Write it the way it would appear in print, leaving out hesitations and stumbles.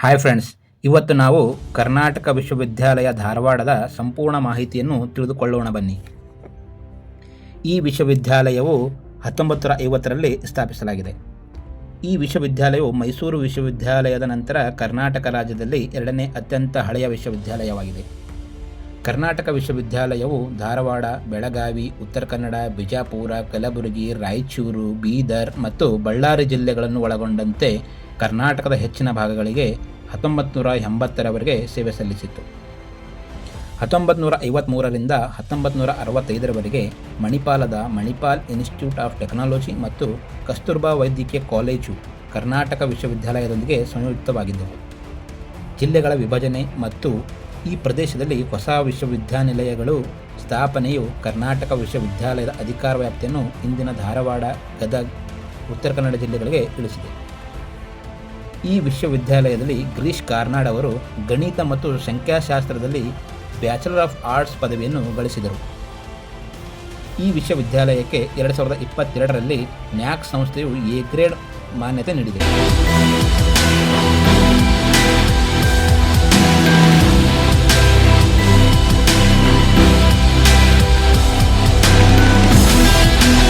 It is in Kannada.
ಹಾಯ್ ಫ್ರೆಂಡ್ಸ್, ಇವತ್ತು ನಾವು ಕರ್ನಾಟಕ ವಿಶ್ವವಿದ್ಯಾಲಯ ಧಾರವಾಡದ ಸಂಪೂರ್ಣ ಮಾಹಿತಿಯನ್ನು ತಿಳಿದುಕೊಳ್ಳೋಣ ಬನ್ನಿ. ಈ ವಿಶ್ವವಿದ್ಯಾಲಯವು 1950ರಲ್ಲಿ ಸ್ಥಾಪಿಸಲಾಗಿದೆ. ಈ ವಿಶ್ವವಿದ್ಯಾಲಯವು ಮೈಸೂರು ವಿಶ್ವವಿದ್ಯಾಲಯದ ನಂತರ ಕರ್ನಾಟಕ ರಾಜ್ಯದಲ್ಲಿ ಎರಡನೇ ಅತ್ಯಂತ ಹಳೆಯ ವಿಶ್ವವಿದ್ಯಾಲಯವಾಗಿದೆ. ಕರ್ನಾಟಕ ವಿಶ್ವವಿದ್ಯಾಲಯವು ಧಾರವಾಡ, ಬೆಳಗಾವಿ, ಉತ್ತರ ಕನ್ನಡ, ಬಿಜಾಪುರ, ಕಲಬುರಗಿ, ರಾಯಚೂರು, ಬೀದರ್ ಮತ್ತು ಬಳ್ಳಾರಿ ಜಿಲ್ಲೆಗಳನ್ನು ಒಳಗೊಂಡಂತೆ ಕರ್ನಾಟಕದ ಹೆಚ್ಚಿನ ಭಾಗಗಳಿಗೆ 1980ರವರೆಗೆ ಸೇವೆ ಸಲ್ಲಿಸಿತ್ತು. 1953ರಿಂದ 1965ರವರೆಗೆ ಮಣಿಪಾಲದ ಮಣಿಪಾಲ್ ಇನ್ಸ್ಟಿಟ್ಯೂಟ್ ಆಫ್ ಟೆಕ್ನಾಲಜಿ ಮತ್ತು ಕಸ್ತೂರ್ಬಾ ವೈದ್ಯಕೀಯ ಕಾಲೇಜು ಕರ್ನಾಟಕ ವಿಶ್ವವಿದ್ಯಾಲಯದೊಂದಿಗೆ ಸಂಯುಕ್ತವಾಗಿದ್ದವು. ಜಿಲ್ಲೆಗಳ ವಿಭಜನೆ ಮತ್ತು ಈ ಪ್ರದೇಶದಲ್ಲಿ ಹೊಸ ವಿಶ್ವವಿದ್ಯಾನಿಲಯಗಳು ಸ್ಥಾಪನೆಯು ಕರ್ನಾಟಕ ವಿಶ್ವವಿದ್ಯಾಲಯದ ಅಧಿಕಾರ ವ್ಯಾಪ್ತಿಯನ್ನು ಇಂದಿನ ಧಾರವಾಡ, ಗದಗ, ಉತ್ತರ ಕನ್ನಡ ಜಿಲ್ಲೆಗಳಿಗೆ ಇಳಿಸಿದೆ. ಈ ವಿಶ್ವವಿದ್ಯಾಲಯದಲ್ಲಿ ಗಿರೀಶ್ ಕಾರ್ನಾಡ್ ಅವರು ಗಣಿತ ಮತ್ತು ಸಂಖ್ಯಾಶಾಸ್ತ್ರದಲ್ಲಿ ಬ್ಯಾಚಲರ್ ಆಫ್ ಆರ್ಟ್ಸ್ ಪದವಿಯನ್ನು ಗಳಿಸಿದರು. ಈ ವಿಶ್ವವಿದ್ಯಾಲಯಕ್ಕೆ 2022ರಲ್ಲಿ ನ್ಯಾಕ್ ಸಂಸ್ಥೆಯು ಎ ಗ್ರೇಡ್ ಮಾನ್ಯತೆ ನೀಡಿದೆ.